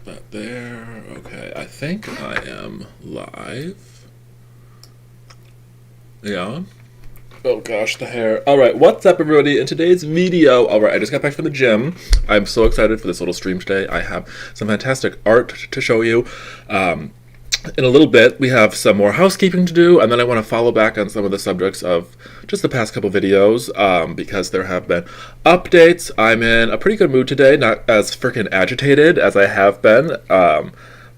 That there. Okay, I think I am live. Yeah. Oh gosh, the hair. Alright, what's up everybody? In today's video, alright, I just got back from the gym. I'm so excited for this little stream today. I have some fantastic art to show you. In a little bit, we have some more housekeeping to do, and then I want to follow back on some of the subjects of just the past couple videos, because there have been updates. I'm in a pretty good mood today, not as freaking agitated as I have been.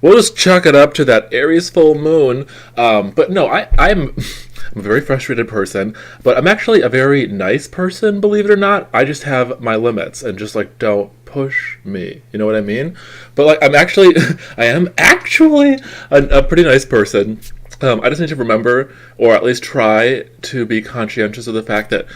We'll just chalk it up to that Aries full moon. But no, I'm a very frustrated person, but I'm actually a very nice person, believe it or not. I just have my limits and just like don't push me. You know what I mean? But like I am actually a pretty nice person. I just need to remember, or at least try to be conscientious of the fact that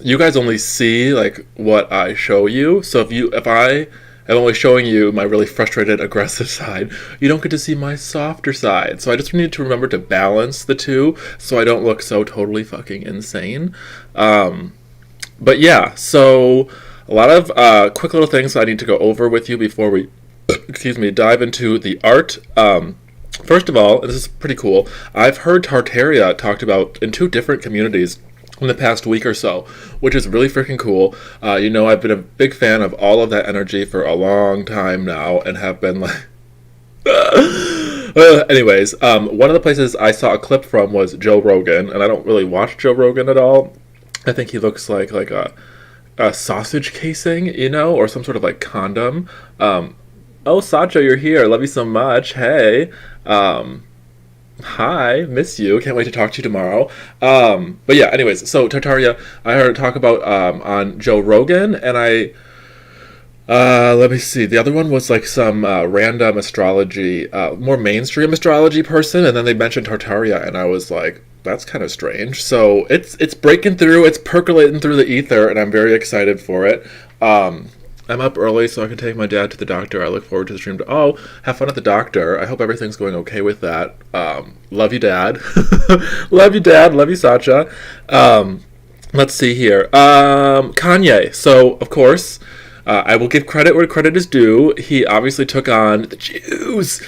you guys only see like what I show you. So if I am only showing you my really frustrated, aggressive side, you don't get to see my softer side. So I just need to remember to balance the two so I don't look so totally fucking insane. But yeah, so a lot of quick little things I need to go over with you before we, dive into the art. First of all, this is pretty cool, I've heard Tartaria talked about in 2 different communities in the past week or so, which is really freaking cool. I've been a big fan of all of that energy for a long time now, and have been like... anyways, one of the places I saw a clip from was Joe Rogan, and I don't really watch Joe Rogan at all. I think he looks like a sausage casing, or some sort of like condom. Oh, Sacha, you're here. Love you so much. Hey. Hi, miss you. Can't wait to talk to you tomorrow. But yeah, anyways, so Tartaria, I heard talk about on Joe Rogan, and let me see. The other one was like some random astrology, more mainstream astrology person, and then they mentioned Tartaria, and I was like, that's kind of strange. So it's breaking through, it's percolating through the ether, and I'm very excited for it. I'm up early so I can take my dad to the doctor. I look forward to the stream. Have fun at the doctor. I hope everything's going okay with that. Love you, Dad. Love you, Dad. Love you, Sacha. Let's see here. Kanye. So, of course, I will give credit where credit is due. He obviously took on the Jews.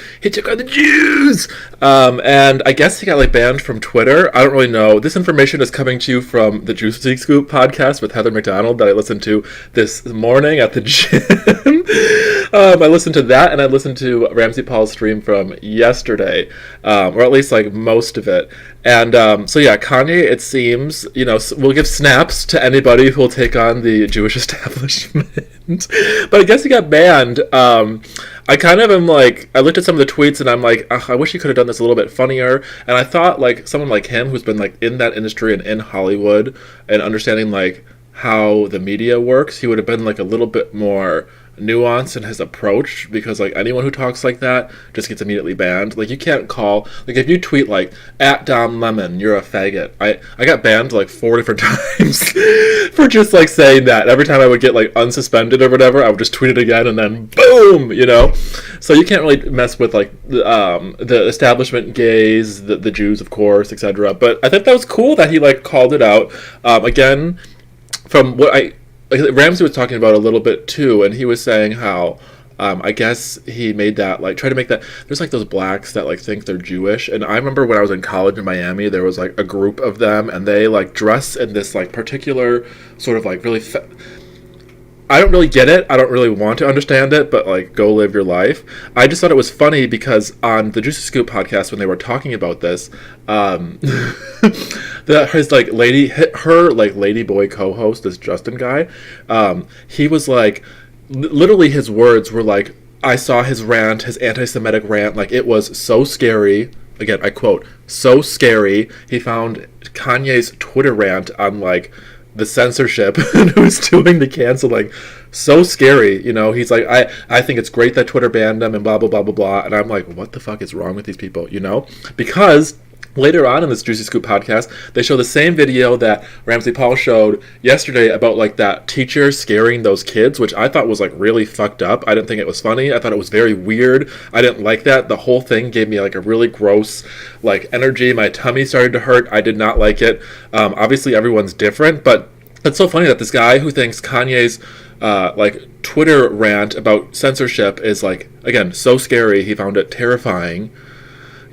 And I guess he got like banned from Twitter. I don't really know. This information is coming to you from the Juicy Scoop podcast with Heather McDonald that I listened to this morning at the gym. I listened to that, and I listened to Ramsey Paul's stream from yesterday, or at least like most of it. And so yeah, Kanye, it seems, will give snaps to anybody who will take on the Jewish establishment. But I guess he got banned. I kind of am like, I looked at some of the tweets and I'm like, I wish he could have done this a little bit funnier. And I thought like someone like him who's been like in that industry and in Hollywood and understanding like how the media works, he would have been like a little bit more nuance in his approach, because like anyone who talks like that just gets immediately banned. Like you can't call, like if you tweet like @DomLemon, you're a faggot. I got banned like 4 different times for just like saying that. Every time I would get like unsuspended or whatever, I would just tweet it again and then boom, So you can't really mess with like the establishment gays, the Jews of course, etc. But I think that was cool that he like called it out. Again, from what Ramsey was talking about a little bit too, and he was saying how I guess he made that, like, try to make that, there's like those blacks that like think they're Jewish, and I remember when I was in college in Miami, there was like a group of them, and they like dress in this like particular sort of like really I don't really get it. I don't really want to understand it, but like, go live your life. I just thought it was funny because on the Juicy Scoop podcast, when they were talking about this, his like lady boy co-host, this Justin guy, he was like, literally his words were like, I saw his rant, his anti-Semitic rant, like it was so scary. Again, I quote, so scary. He found Kanye's Twitter rant on like the censorship and who's doing the canceling so scary. He's like, I think it's great that Twitter banned him and blah blah blah blah blah, and I'm like, what the fuck is wrong with these people? Because later on in this Juicy Scoop podcast, they show the same video that Ramsey Paul showed yesterday about like that teacher scaring those kids, which I thought was like really fucked up. I didn't think it was funny. I thought it was very weird. I didn't like that. The whole thing gave me like a really gross like energy. My tummy started to hurt. I did not like it. Obviously everyone's different, but it's so funny that this guy who thinks Kanye's like Twitter rant about censorship is like, again, so scary. He found it terrifying.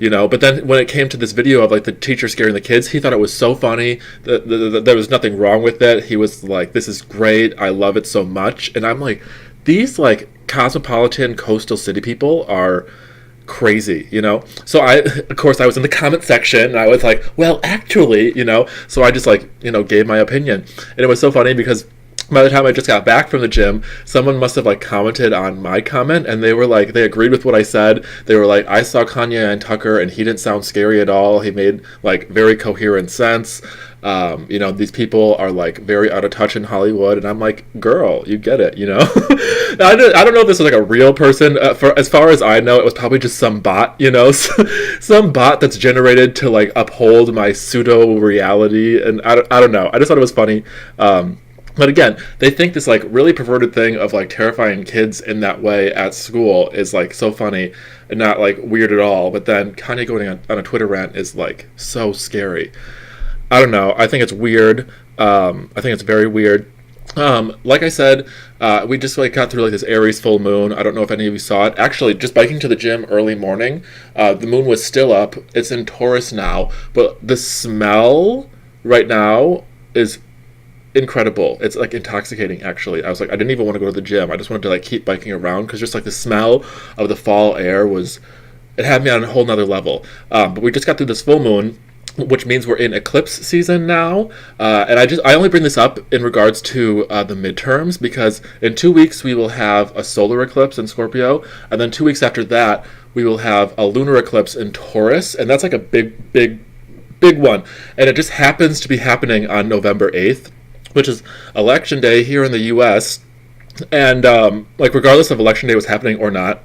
But then when it came to this video of like the teacher scaring the kids, he thought it was so funny. There was nothing wrong with it. He was like, this is great. I love it so much. And I'm like, these like cosmopolitan coastal city people are crazy. So of course I was in the comment section and I was like, well, actually, so I just like, gave my opinion. And it was so funny because by the time I just got back from the gym, someone must have like commented on my comment, and they were like, they agreed with what I said. They were like, I saw Kanye and Tucker and he didn't sound scary at all. He made like very coherent sense. These people are like very out of touch in Hollywood, and I'm like, girl, you get it, I don't know if this was like a real person. For as far as I know, it was probably just some bot, some bot that's generated to like uphold my pseudo reality, and I don't know. I just thought it was funny. But again, they think this like really perverted thing of like terrifying kids in that way at school is like so funny and not like weird at all. But then Kanye going on a Twitter rant is like so scary. I don't know. I think it's weird. I think it's very weird. Like I said, we just like got through like this Aries full moon. I don't know if any of you saw it. Actually, just biking to the gym early morning, the moon was still up. It's in Taurus now, but the smell right now is incredible. It's like intoxicating, actually. I was like, I didn't even want to go to the gym. I just wanted to like keep biking around because just like the smell of the fall air it had me on a whole nother level. But we just got through this full moon, which means we're in eclipse season now. And I only bring this up in regards to the midterms because in 2 weeks we will have a solar eclipse in Scorpio, and then 2 weeks after that we will have a lunar eclipse in Taurus, and that's like a big one. And it just happens to be happening on November 8th. Which is election day here in the U.S. And like regardless of election day was happening or not,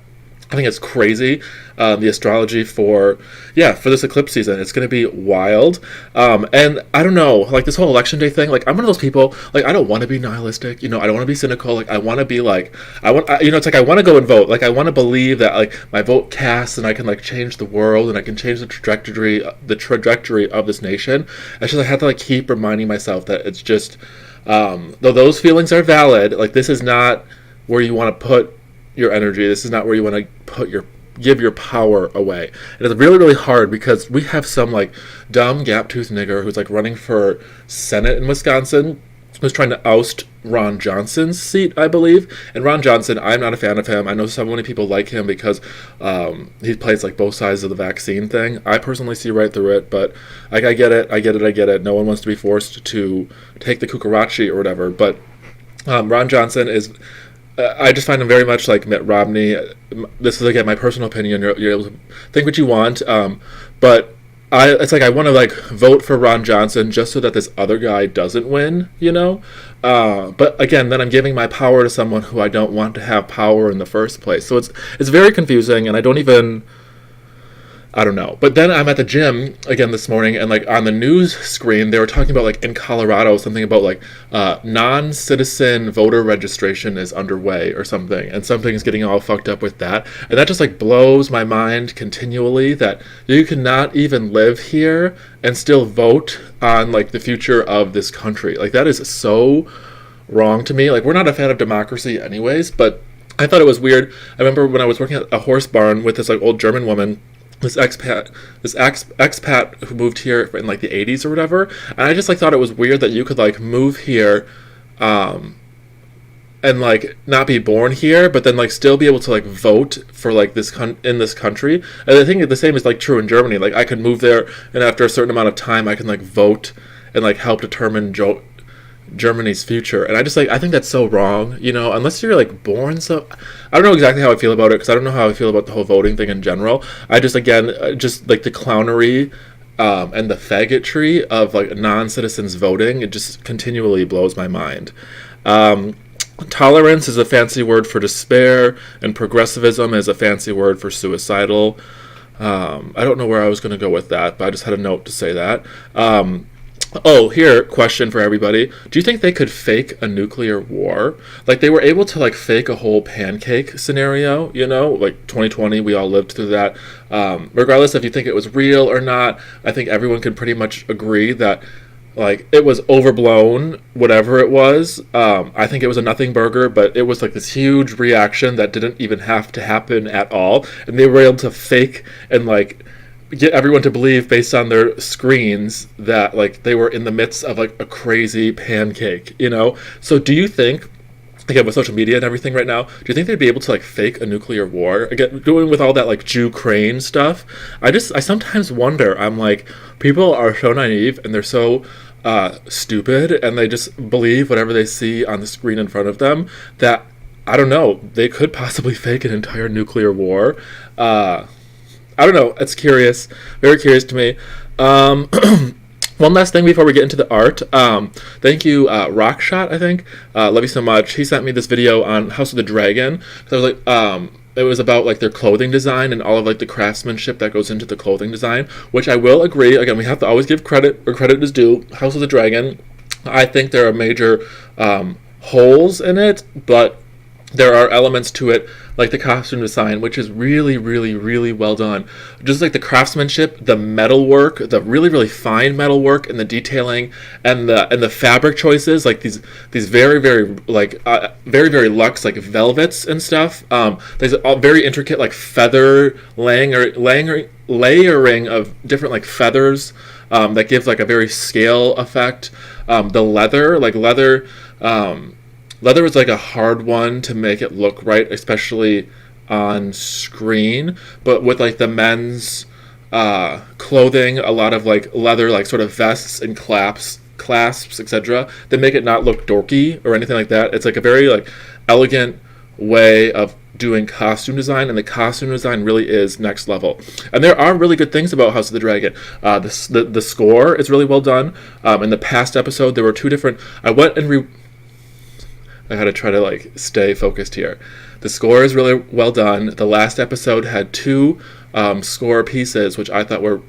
I think it's crazy. The astrology for this eclipse season, it's going to be wild. And I don't know, like this whole election day thing, like I'm one of those people, like I don't want to be nihilistic, I don't want to be cynical. Like I want to be like, it's like I want to go and vote. Like I want to believe that like my vote casts and I can like change the world and I can change the trajectory of this nation. It's just I have to like keep reminding myself that it's just, though those feelings are valid, like this is not where you want to put your energy. This is not where you want to give your power away. And it's really, really hard because we have some like dumb gap-toothed nigger who's like running for Senate in Wisconsin, who's trying to oust Ron Johnson's seat, I believe. And Ron Johnson, I'm not a fan of him. I know so many people like him because he plays like both sides of the vaccine thing. I personally see right through it, but like I get it. No one wants to be forced to take the cucarachi or whatever. But Ron Johnson is... I just find him very much like Mitt Romney. This is, again, my personal opinion. You're able to think what you want. But it's like I want to like vote for Ron Johnson just so that this other guy doesn't win, But again, then I'm giving my power to someone who I don't want to have power in the first place. So it's very confusing, and I don't know. But then I'm at the gym again this morning, and like on the news screen, they were talking about like in Colorado, something about like non-citizen voter registration is underway or something, and something's getting all fucked up with that. And that just like blows my mind continually that you cannot even live here and still vote on like the future of this country. Like that is so wrong to me. Like we're not a fan of democracy anyways, but I thought it was weird. I remember when I was working at a horse barn with this like old German woman, this expat who moved here in like the 80s or whatever, and I just like thought it was weird that you could like move here and like not be born here but then like still be able to like vote for like in this country. And I think the same is like true in Germany. Like I could move there and after a certain amount of time I can like vote and like help determine Germany's future. And I think that's so wrong, unless you're like born. So I don't know exactly how I feel about it because I don't know how I feel about the whole voting thing in general. I just, again, just like the clownery and the faggotry of like non-citizens voting, it just continually blows my mind. Tolerance is a fancy word for despair, and progressivism is a fancy word for suicidal. I don't know where I was going to go with that, but I just had a note to say that. Here, question for everybody. Do you think they could fake a nuclear war? Like, they were able to, like, fake a whole pancake scenario, Like, 2020, we all lived through that. Regardless if you think it was real or not, I think everyone can pretty much agree that, like it was overblown, whatever it was. I think it was a nothing burger, but it was like this huge reaction that didn't even have to happen at all, and they were able to fake and like get everyone to believe based on their screens that like they were in the midst of like a crazy pancake, you know? So do you think, again, with social media and everything right now, do you think they'd be able to like fake a nuclear war? Again, going with all that like Ukraine stuff, I sometimes wonder. I'm like, people are so naive and they're so stupid, and they just believe whatever they see on the screen in front of them, that I don't know, they could possibly fake an entire nuclear war. I don't know. It's curious, very curious to me. One last thing before we get into the art. Thank you, Rockshot, I think. Love you so much. He sent me this video on House of the Dragon. So I was like, it was about like their clothing design and all of like the craftsmanship that goes into the clothing design, which I will agree. Again, we have to always give credit where credit is due. House of the Dragon, I think there are major holes in it, but there are elements to it, like the costume design, which is really, really, really well done. Just like the craftsmanship, the metalwork, the really, really fine metalwork, and the detailing, and the fabric choices, like these very, very like very, very luxe like velvets and stuff. There's a very intricate like feather layering of different like feathers that gives like a very scale effect. The leather. Leather is like a hard one to make it look right, especially on screen. But with like the men's clothing, a lot of like leather, like sort of vests and clasps, etc. They make it not look dorky or anything like that. It's like a very like elegant way of doing costume design, and the costume design really is next level. And there are really good things about House of the Dragon. The score is really well done. In the past episode, there were two different. I had to try to like stay focused here. The score is really well done. The last episode had two score pieces, which I thought were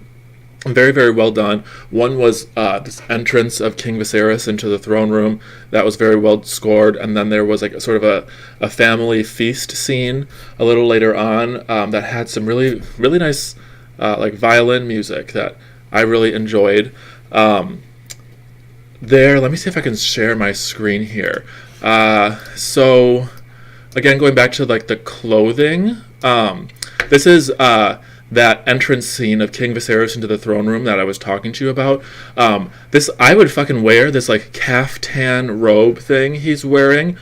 very, very well done. One was this entrance of King Viserys into the throne room. That was very well scored. And then there was like a sort of a family feast scene a little later on that had some really, really nice like violin music that I really enjoyed. Let me see if I can share my screen here. So again, going back to like the clothing, this is that entrance scene of King Viserys into the throne room that I was talking to you about. This, I would fucking wear this like caftan robe thing he's wearing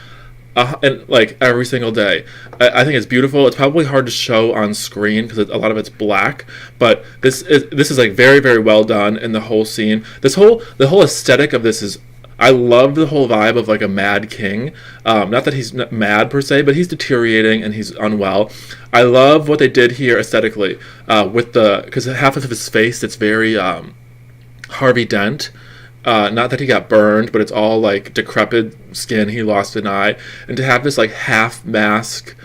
and like every single day. I think it's beautiful. It's probably hard to show on screen because a lot of it's black, but this is like very, very well done in the whole scene. The whole aesthetic of this is, I love the whole vibe of like a mad king. Not that he's not mad per se, but he's deteriorating and he's unwell. I love what they did here aesthetically because half of his face, it's very Harvey Dent. Not that he got burned, but it's all like decrepit skin. He lost an eye, and to have this like half mask.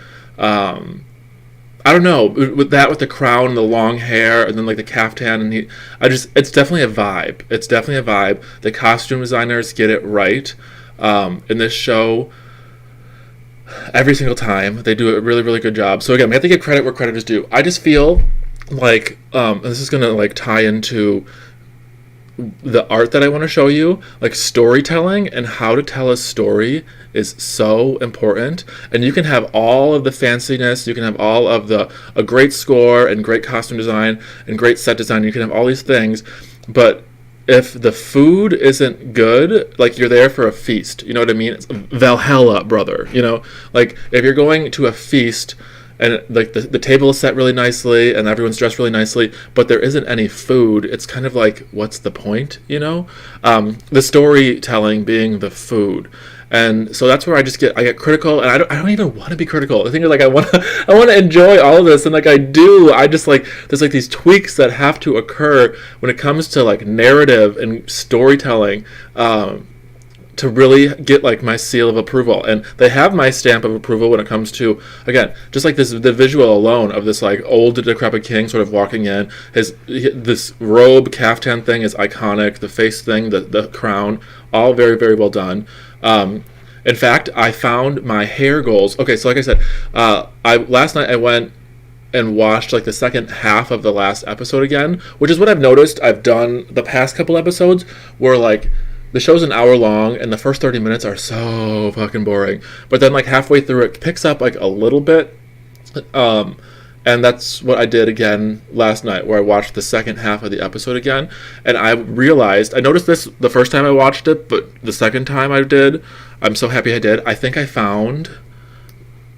I don't know, with the crown and the long hair and then like the caftan, and it's definitely a vibe. It's definitely a vibe. The costume designers get it right in this show every single time. They do a really, really good job. So again, we have to give credit where credit is due. I just feel like, and this is gonna like tie into the art that I want to show you, like storytelling and how to tell a story is so important. And you can have all of the fanciness, you can have all of a great score and great costume design and great set design, you can have all these things, but if the food isn't good, like you're there for a feast, you know what I mean? It's Valhalla, brother, you know? Like if you're going to a feast and like the table is set really nicely and everyone's dressed really nicely, but there isn't any food, it's kind of like, what's the point, you know? The storytelling being the food. And so that's where I get critical, and I don't even want to be critical. The thing is, like, I want to enjoy all of this, and like I do, I just like there's like these tweaks that have to occur when it comes to like narrative and storytelling, to really get like my seal of approval. And they have my stamp of approval when it comes to, again, just like the visual alone of this like old decrepit king sort of walking in. This robe caftan thing is iconic. The face thing, the crown, all very, very well done. In fact, I found my hair goals. Okay, so like I said, last night I went and watched like the second half of the last episode again, which is what I've noticed I've done the past couple episodes, where like the show's an hour long and the first 30 minutes are so fucking boring, but then like halfway through it picks up like a little bit. And that's what I did again last night, where I watched the second half of the episode again. And I noticed this the first time I watched it, but the second time I did, I'm so happy I did. I think I found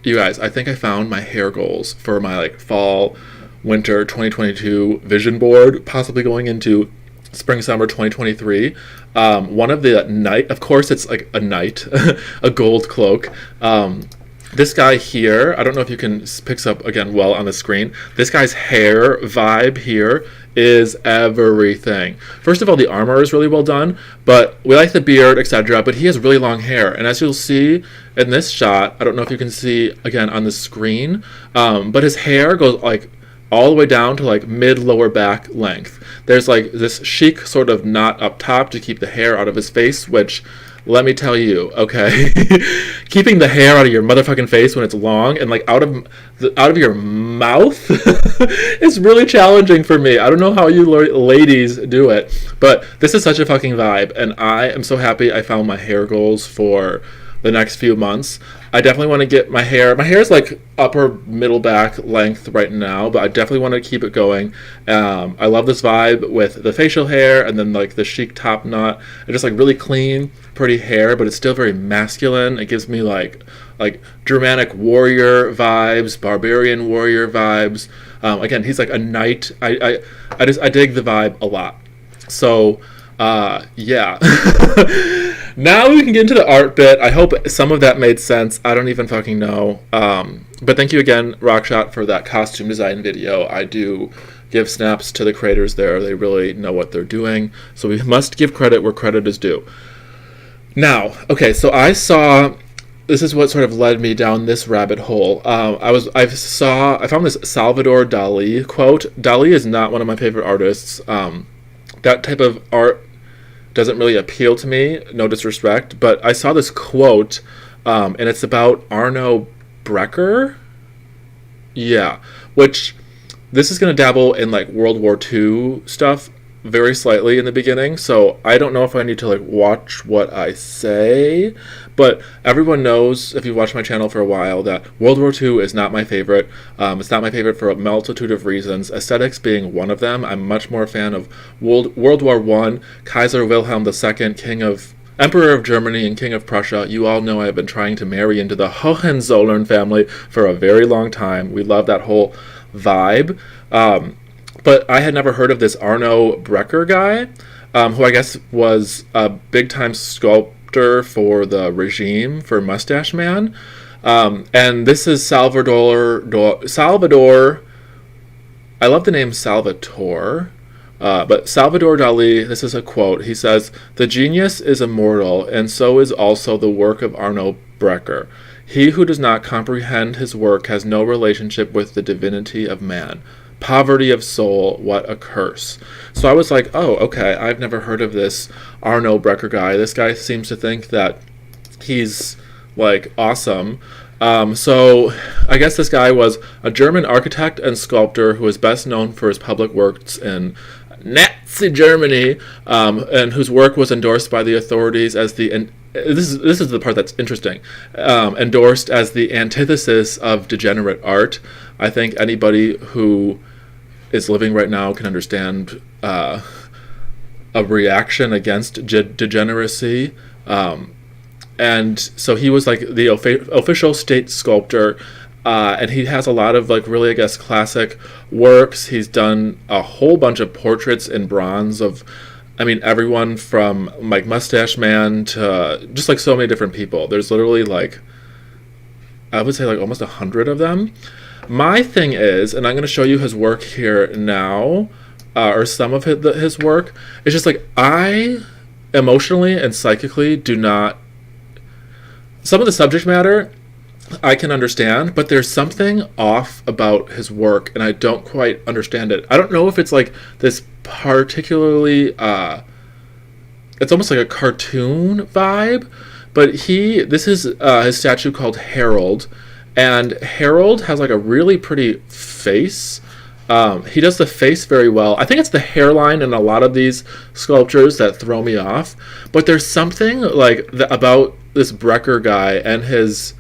my hair goals for my like fall, winter 2022 vision board, possibly going into spring, summer 2023. One of the night, of course it's like a knight, a gold cloak. This guy here, I don't know if you can picks up again well on the screen. This guy's hair vibe here is everything. First of all, the armor is really well done, but we like the beard, etc. But he has really long hair, and as you'll see in this shot, I don't know if you can see again on the screen, but his hair goes like all the way down to like mid lower back length. There's like this chic sort of knot up top to keep the hair out of his face, which, let me tell you, okay, keeping the hair out of your motherfucking face when it's long and like out of your mouth is really challenging for me. I don't know how you ladies do it, but this is such a fucking vibe, and I am so happy I found my hair goals for the next few months. I definitely want to get my hair is like upper middle back length right now, but I definitely want to keep it going. I love this vibe with the facial hair and then like the chic top knot and just like really clean, pretty hair, but it's still very masculine. It gives me like Germanic warrior vibes, barbarian warrior vibes. Again, he's like a knight. I dig the vibe a lot. So yeah. Now we can get into the art bit. I hope some of that made sense. I don't even fucking know. But thank you again, Rockshot, for that costume design video. I do give snaps to the creators there. They really know what they're doing. So we must give credit where credit is due. Now, okay, so this is what sort of led me down this rabbit hole. I found this Salvador Dali quote. Dali is not one of my favorite artists. That type of art doesn't really appeal to me, no disrespect, but I saw this quote, and it's about Arno Brecker. Yeah, which this is going to dabble in like World War II stuff very slightly in the beginning, so I don't know if I need to like watch what I say, but everyone knows, if you've watched my channel for a while, that World War II is not my favorite. It's not my favorite for a multitude of reasons, aesthetics being one of them. I'm much more a fan of World War I, Kaiser Wilhelm II, Emperor of Germany and King of Prussia. You all know I've been trying to marry into the Hohenzollern family for a very long time. We love that whole vibe. But I had never heard of this Arno Brecker guy, who I guess was a big-time sculptor for the regime, for Mustache Man. And this is Salvador. I love the name Salvatore. But Salvador Dali, this is a quote. He says, "The genius is immortal, and so is also the work of Arno Brecker. He who does not comprehend his work has no relationship with the divinity of man. Poverty of soul, what a curse." So I was like, oh, okay, I've never heard of this Arno Brecker guy. This guy seems to think that he's, like, awesome. So I guess this guy was a German architect and sculptor who is best known for his public works in Nazi Germany, and whose work was endorsed by the authorities as the... This is the part that's interesting. Endorsed as the antithesis of degenerate art. I think anybody who is living right now can understand a reaction against degeneracy. And so he was like the official state sculptor, and he has a lot of like really, I guess, classic works. He's done a whole bunch of portraits in bronze of, I mean, everyone from like Mustache Man to just like so many different people. There's literally like, I would say like almost 100 of them. My thing is, and I'm going to show you his work here now, or some of his work. It's just like I emotionally and psychically do not. Some of the subject matter I can understand, but there's something off about his work, and I don't quite understand it. I don't know if it's like this particularly, it's almost like a cartoon vibe, but this is his statue called Harold, And Harold has like a really pretty face. He does the face very well. I think it's the hairline in a lot of these sculptures that throw me off. But there's something like about this Brecker guy and his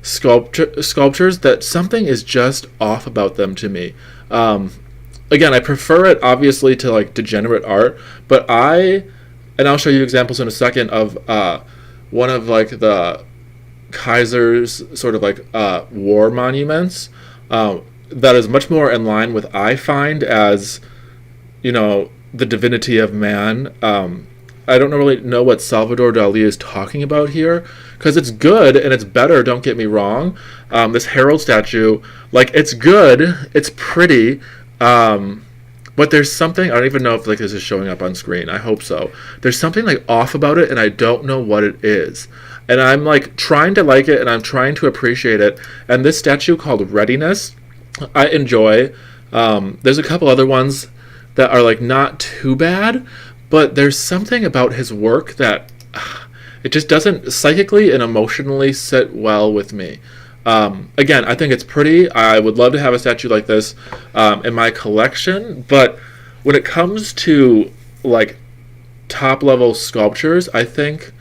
sculptures that something is just off about them to me. Again, I prefer it obviously to like degenerate art, but and I'll show you examples in a second of one of like the Kaiser's sort of like war monuments that is much more in line with I find as, the divinity of man. I don't really know what Salvador Dali is talking about here, because it's good and it's better, don't get me wrong. This Harold statue, like, it's good, it's pretty, but there's something, I don't even know if like this is showing up on screen, I hope so. There's something like off about it and I don't know what it is. And I'm like trying to like it and I'm trying to appreciate it. And this statue called Readiness, I enjoy. There's a couple other ones that are like not too bad, but there's something about his work that it just doesn't psychically and emotionally sit well with me. Again, I think it's pretty. I would love to have a statue like this in my collection, but when it comes to like top level sculptures, I think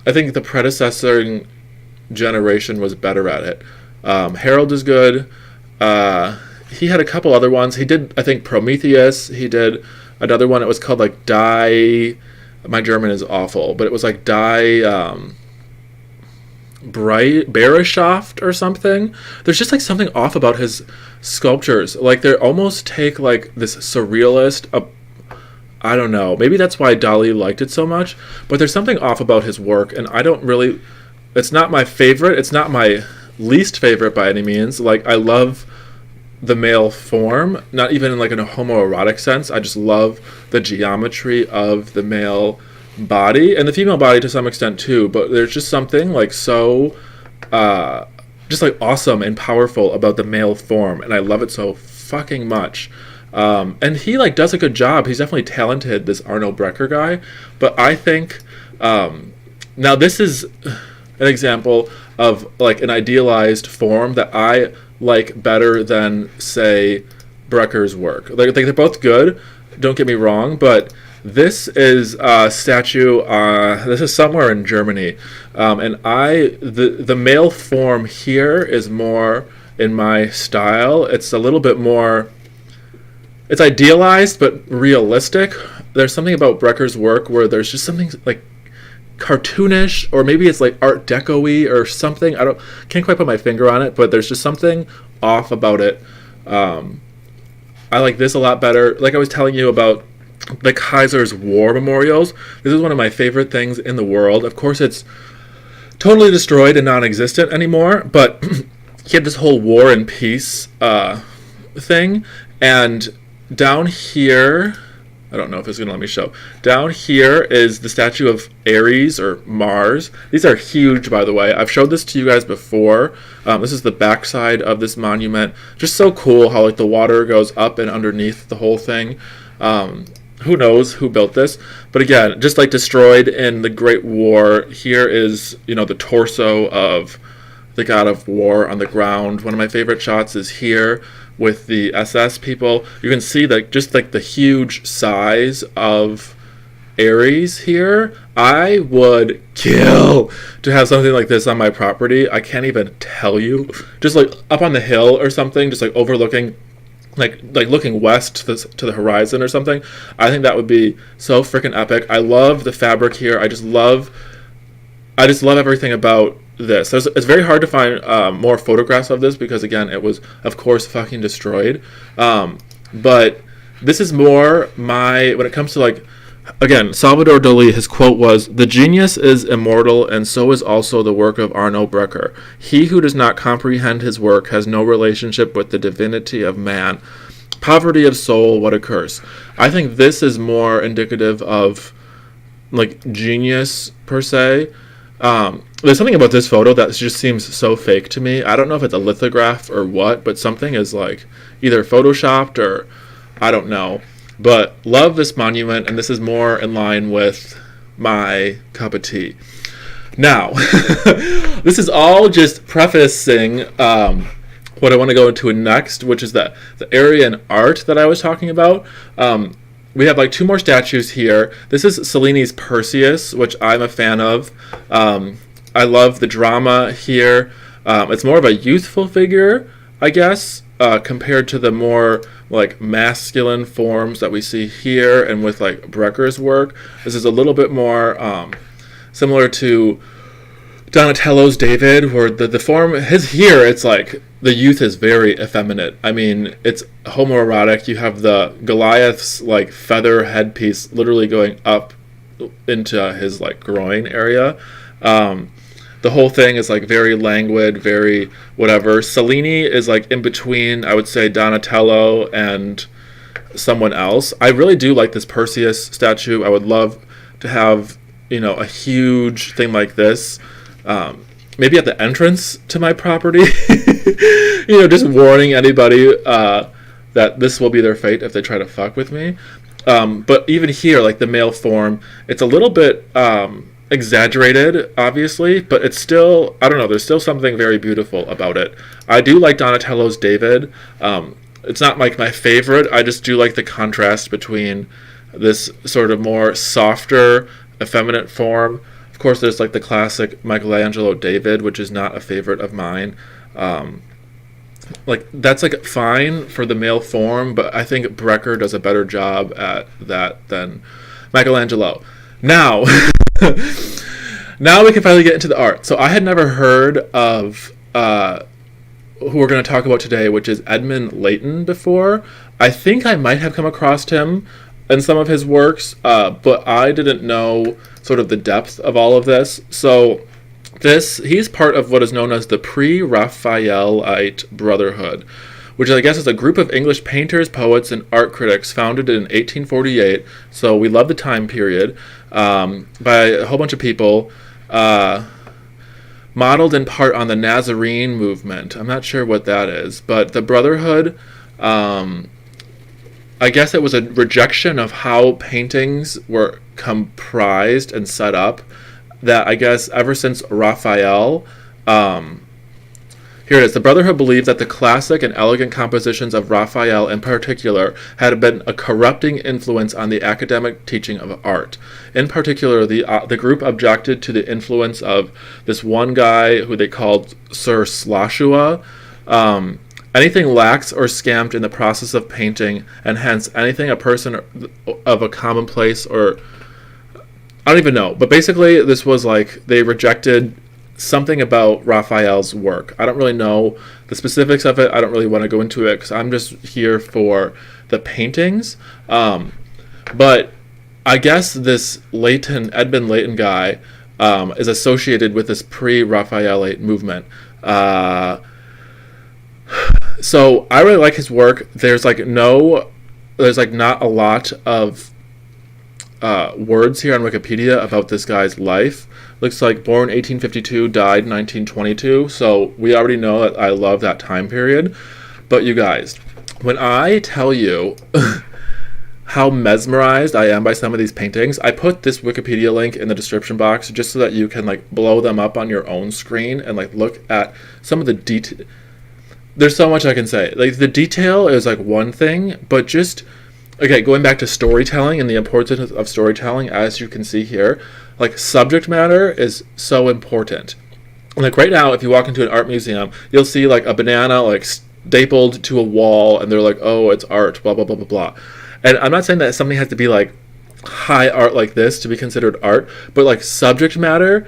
the predecessor generation was better at it. Harold is good. He had a couple other ones. He did, I think, Prometheus. He did another one. It was called like Die. My German is awful, but it was like Die Bereschaft or something. There's just like something off about his sculptures. Like they almost take like this surrealist. I don't know. Maybe that's why Dali liked it so much. But there's something off about his work, and I don't really. It's not my favorite. It's not my least favorite by any means. Like I love the male form, not even in like a homoerotic sense. I just love the geometry of the male body and the female body to some extent too. But there's just something like so, just like awesome and powerful about the male form, and I love it so fucking much. And he like does a good job. He's definitely talented, this Arno Brecker guy. But I think now this is an example of like an idealized form that I like better than, say, Brecker's work. Like they're both good, don't get me wrong, but this is a statue. This is somewhere in Germany, and the male form here is more in my style. It's a little bit more. It's idealized but realistic. There's something about Brecker's work where there's just something like cartoonish, or maybe it's like Art Deco-y or something. Can't quite put my finger on it, but there's just something off about it. I like this a lot better. Like I was telling you about the Kaiser's war memorials. This is one of my favorite things in the world. Of course, it's totally destroyed and non-existent anymore, but he had this whole war and peace thing. And down here, I don't know if it's going to let me show. Down here is the statue of Ares or Mars. These are huge, by the way. I've showed this to you guys before. This is the backside of this monument. Just so cool how like the water goes up and underneath the whole thing. Who knows who built this? But again, just like destroyed in the Great War, here is, the torso of the god of war on the ground. One of my favorite shots is here with the SS people. You can see that just like the huge size of Ares here. I would kill to have something like this on my property. I can't even tell you. Just like up on the hill or something, just like overlooking, like looking west to the horizon or something. I think that would be so freaking epic. I love the fabric here. I just love everything about this. It's very hard to find more photographs of this because, again, it was, of course, fucking destroyed. But this is more when it comes to, like, again, Salvador Dali, his quote was, "The genius is immortal, and so is also the work of Arno Brecker. He who does not comprehend his work has no relationship with the divinity of man. Poverty of soul, what a curse." I think this is more indicative of, like, genius, per se. There's something about this photo that just seems so fake to me. I don't know if it's a lithograph or what, but something is like either photoshopped or I don't know. But love this monument, and this is more in line with my cup of tea. Now, this is all just prefacing what I want to go into next, which is the Aryan art that I was talking about. We have like two more statues here. This is Cellini's Perseus, which I'm a fan of. I love the drama here. It's more of a youthful figure, I guess, compared to the more like masculine forms that we see here and with like Brecker's work. This is a little bit more similar to Donatello's David, where the form here, it's like the youth is very effeminate. I mean, it's homoerotic. You have the Goliath's like feather headpiece literally going up into his like groin area. The whole thing is like very languid, very whatever. Cellini is like in between, I would say, Donatello and someone else. I really do like this Perseus statue. I would love to have, a huge thing like this. Maybe at the entrance to my property, just warning anybody that this will be their fate if they try to fuck with me. But even here, like the male form, it's a little bit exaggerated, obviously, but it's still, I don't know, there's still something very beautiful about it. I do like Donatello's David. It's not like my favorite. I just do like the contrast between this sort of more softer, effeminate form. Of course, there's like the classic Michelangelo David, which is not a favorite of mine. Like that's like fine for the male form, but I think Brecker does a better job at that than Michelangelo. Now, now we can finally get into the art. So I had never heard of who we're going to talk about today, which is Edmund Leighton before. I think I might have come across him in some of his works, but I didn't know sort of the depth of all of this. So he's part of what is known as the Pre-Raphaelite Brotherhood, which I guess is a group of English painters, poets, and art critics founded in 1848. So we love the time period, by a whole bunch of people, modeled in part on the Nazarene movement. I'm not sure what that is, but the Brotherhood, I guess it was a rejection of how paintings were comprised and set up, that I guess ever since Raphael, here it is. The Brotherhood believed that the classic and elegant compositions of Raphael in particular had been a corrupting influence on the academic teaching of art. In particular, the group objected to the influence of this one guy who they called Sir Sloshua. Anything lax or scamped in the process of painting, and hence anything a person of a commonplace or I don't even know. But basically, this was like they rejected something about Raphael's work. I don't really know the specifics of it. I don't really want to go into it because I'm just here for the paintings. But I guess this Edmund Leighton guy is associated with this pre-Raphaelite movement. So I really like his work. There's not a lot of words here on Wikipedia about this guy's life. Looks like born 1852, died 1922. So we already know that I love that time period. But you guys, when I tell you how mesmerized I am by some of these paintings, I put this Wikipedia link in the description box just so that you can like blow them up on your own screen and like look at some of the detail. There's so much I can say. Like the detail is like one thing, but just going back to storytelling and the importance of storytelling, as you can see here, like subject matter is so important. Like right now, if you walk into an art museum, you'll see like a banana like stapled to a wall, and they're like, "Oh, it's art," blah blah blah blah blah. And I'm not saying that something has to be like high art like this to be considered art, but like subject matter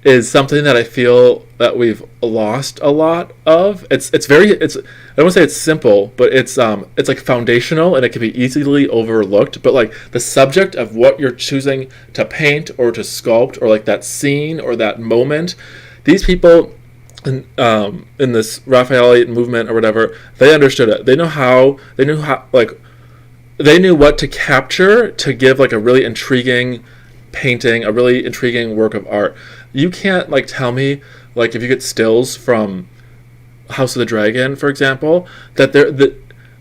is something that I feel that we've lost a lot of. I don't want to say it's simple, but it's like foundational and it can be easily overlooked. But like the subject of what you're choosing to paint or to sculpt, or like that scene or that moment, these people in this Raphaelite movement or whatever, they understood it. They knew what to capture to give like a really intriguing painting, a really intriguing work of art. You can't like tell me, like if you get stills from House of the Dragon, for example, that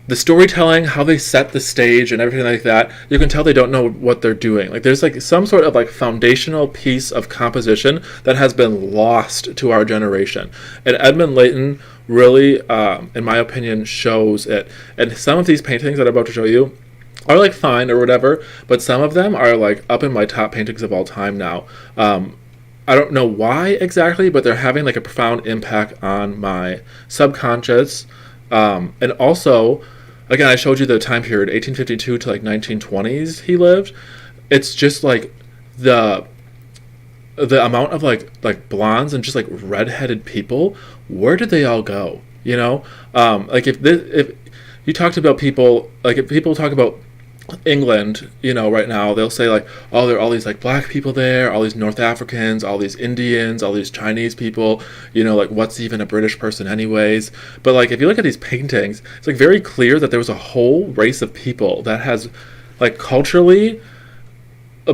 the storytelling, how they set the stage and everything like that, you can tell they don't know what they're doing. Like there's like some sort of like foundational piece of composition that has been lost to our generation. And Edmund Layton really, in my opinion, shows it. And some of these paintings that I'm about to show you are like fine or whatever, but some of them are like up in my top paintings of all time now. I don't know why exactly, but they're having like a profound impact on my subconscious. And also, again, I showed you the time period, 1852 to like 1920s he lived. It's just like the amount of like blondes and just like redheaded people, where did they all go? You know? Like if you talked about people, like if people talk about England, you know, right now, they'll say like, oh, there are all these like black people there, all these North Africans, all these Indians, all these Chinese people, you know, like what's even a British person anyways? But like if you look at these paintings, it's like very clear that there was a whole race of people that has like culturally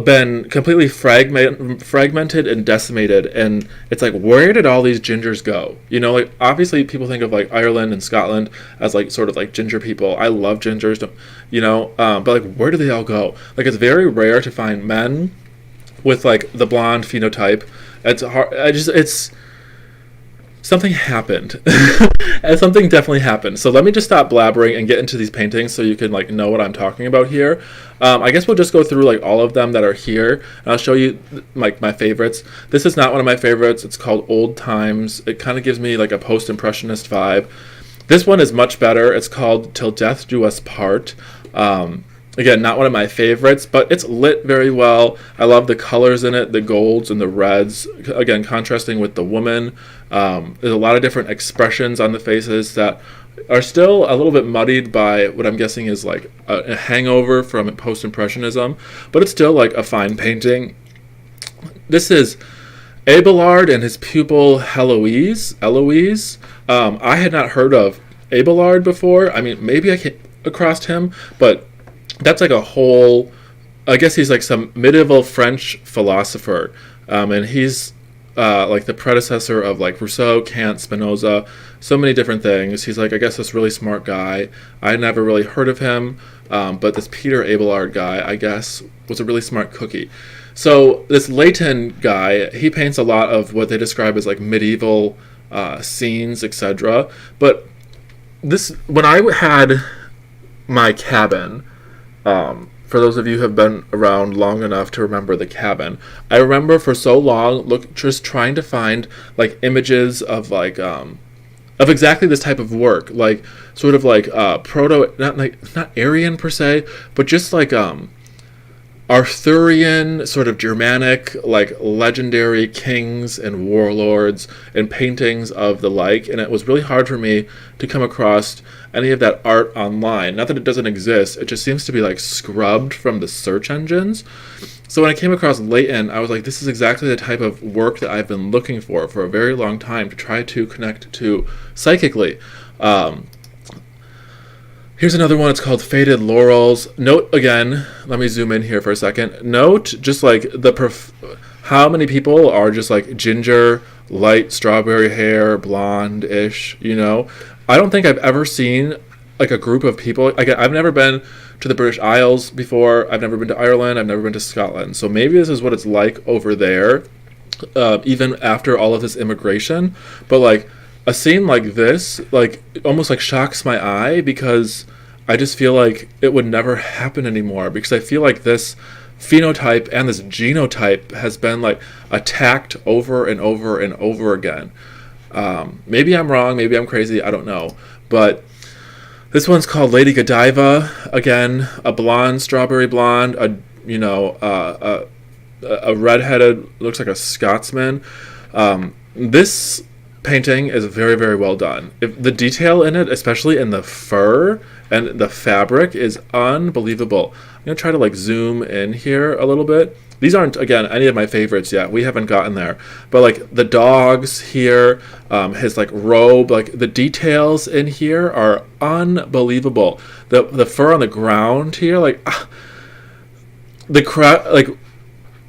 been completely fragmented and decimated. And it's like, where did all these gingers go? You know, like obviously people think of like Ireland and Scotland as like sort of like ginger people. I love gingers, you know, but like where do they all go? Like it's very rare to find men with like the blonde phenotype. It's hard. It's something happened. And something definitely happened. So let me just stop blabbering and get into these paintings so you can like know what I'm talking about here. I guess we'll just go through like all of them that are here. And I'll show you like my favorites. This is not one of my favorites. It's called Old Times. It kind of gives me like a post-impressionist vibe. This one is much better. It's called Till Death Do Us Part. Again, not one of my favorites, but it's lit very well. I love the colors in it, the golds and the reds, again, contrasting with the woman. There's a lot of different expressions on the faces that are still a little bit muddied by what I'm guessing is like a hangover from post-impressionism, but it's still like a fine painting. This is Abelard and his pupil Eloise. I had not heard of Abelard before. I mean, maybe I came across him, but that's like a whole, I guess he's like some medieval French philosopher, and he's like the predecessor of like Rousseau, Kant, Spinoza, so many different things. He's like, I guess, this really smart guy. I never really heard of him, but this Peter Abelard guy, I guess, was a really smart cookie. So this Layton guy, he paints a lot of what they describe as like medieval scenes, etc. But this, when I had my cabin, for those of you who have been around long enough to remember the cabin, I remember for so long just trying to find like images of like of exactly this type of work, like sort of like not Aryan per se, but just like Arthurian, sort of Germanic, like legendary kings and warlords and paintings of the like, and it was really hard for me to come across any of that art online. Not that it doesn't exist, it just seems to be like scrubbed from the search engines. So when I came across Layton, I was like, this is exactly the type of work that I've been looking for a very long time, to try to connect to psychically. Here's another one. It's called Faded Laurels. Note, again, let me zoom in here for a second. Note just like how many people are just like ginger, light strawberry hair, blonde-ish, you know? I don't think I've ever seen like a group of people. Again, I've never been to the British Isles before. I've never been to Ireland. I've never been to Scotland. So maybe this is what it's like over there, even after all of this immigration. But like, a scene like this, like, almost like shocks my eye, because I just feel like it would never happen anymore, because I feel like this phenotype and this genotype has been like attacked over and over and over again. Maybe I'm wrong, maybe I'm crazy, I don't know. But this one's called Lady Godiva. Again, a blonde, strawberry blonde, a redheaded, looks like a Scotsman. This painting is very, very well done. The detail in it, especially in the fur and the fabric, is unbelievable. I'm going to try to like zoom in here a little bit. These aren't, again, any of my favorites yet. We haven't gotten there. But like the dogs here, his like robe, like the details in here are unbelievable. The fur on the ground here, like the crowd, like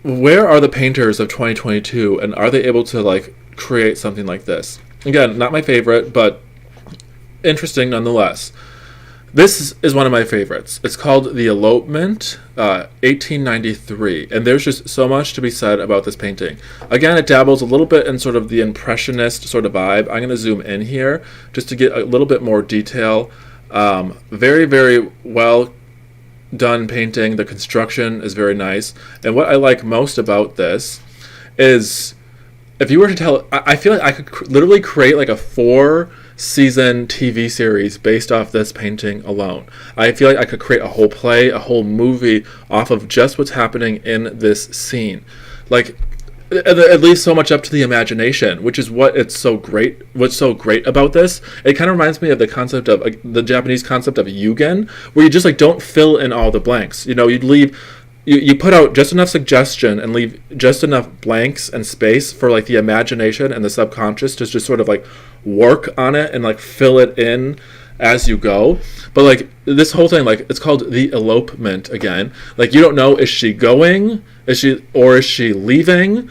where are the painters of 2022, and are they able to like create something like this? Again, not my favorite, but interesting nonetheless. This is one of my favorites. It's called The Elopement, 1893, and there's just so much to be said about this painting. Again, it dabbles a little bit in sort of the impressionist sort of vibe. I'm going to zoom in here just to get a little bit more detail. Very, very well done painting. The construction is very nice, and what I like most about this is, if you were to tell, I feel like I could literally create like a 4-season TV series based off this painting alone. I feel like I could create a whole play, a whole movie off of just what's happening in this scene. Like, it leaves so much up to the imagination, which is what's so great about this. It kind of reminds me of the concept of the Japanese concept of yugen, where you just like don't fill in all the blanks. You know, you put out just enough suggestion and leave just enough blanks and space for like the imagination and the subconscious to just sort of like work on it and like fill it in as you go. But like this whole thing, like it's called The Elopement again. Like you don't know, is she going? Is she leaving?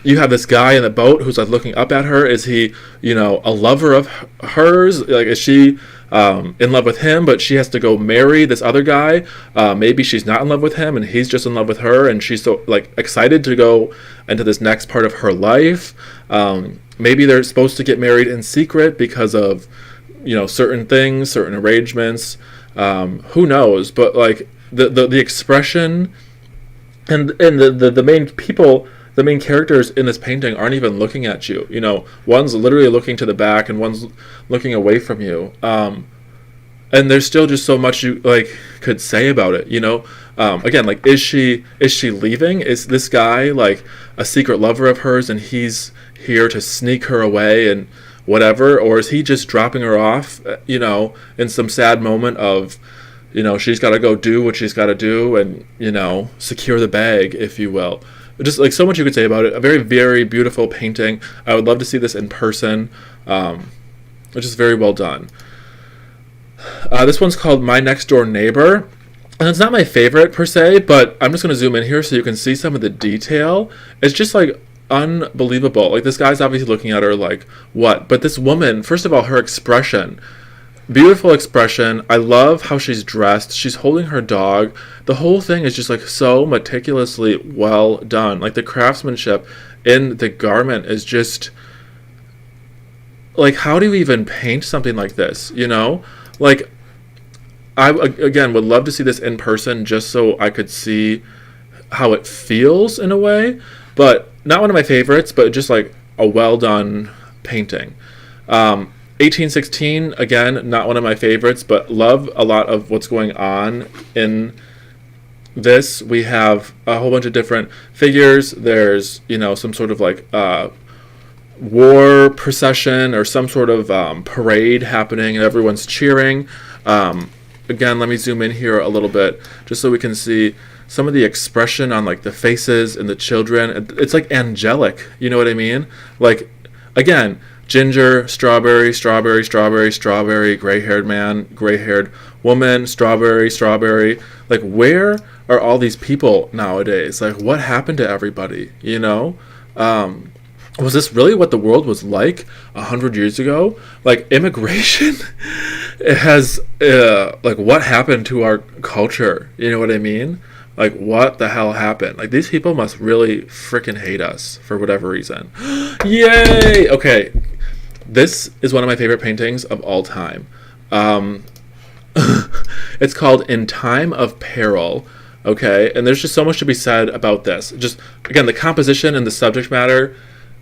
You have this guy in the boat who's like looking up at her. Is he, you know, a lover of hers? Like, is she in love with him, but she has to go marry this other guy? Maybe she's not in love with him and he's just in love with her, and she's so like excited to go into this next part of her life. Maybe they're supposed to get married in secret because of, you know, certain things, certain arrangements. Who knows? But like the expression and the main people, the main characters in this painting aren't even looking at you. You know, one's literally looking to the back and one's looking away from you. And there's still just so much you like could say about it. You know, again, like is she leaving? Is this guy like a secret lover of hers and he's here to sneak her away and whatever, or is he just dropping her off? You know, in some sad moment of, you know, she's got to go do what she's got to do and, you know, secure the bag, if you will. Just like so much you could say about it. A very, very beautiful painting. I would love to see this in person. Which is very well done. This one's called My Next Door Neighbor. And it's not my favorite per se, but I'm just going to zoom in here so you can see some of the detail. It's just like unbelievable. Like this guy's obviously looking at her like, what? But this woman, first of all, her expression. Beautiful expression. I love how she's dressed. She's holding her dog. The whole thing is just like so meticulously well done. Like the craftsmanship in the garment is just like, how do you even paint something like this? You know, like I again would love to see this in person just so I could see how it feels in a way. But not one of my favorites, but just like a well done painting. 1816, again, not one of my favorites, but love a lot of what's going on in this. We have a whole bunch of different figures. There's, you know, some sort of like war procession or some sort of parade happening and everyone's cheering. Again, let me zoom in here a little bit just so we can see some of the expression on like the faces and the children. It's like angelic, you know what I mean? Like, again, ginger, strawberry, strawberry, strawberry, strawberry, gray-haired man, gray-haired woman, strawberry, strawberry. Like, where are all these people nowadays? Like, what happened to everybody, you know? Was this really what the world was like 100 years ago? Like, immigration it has, like, what happened to our culture? You know what I mean? Like, what the hell happened? Like, these people must really freaking hate us for whatever reason. Yay! Okay, this is one of my favorite paintings of all time. It's called In Time of Peril. Okay, and there's just so much to be said about this. Just, again, the composition and the subject matter,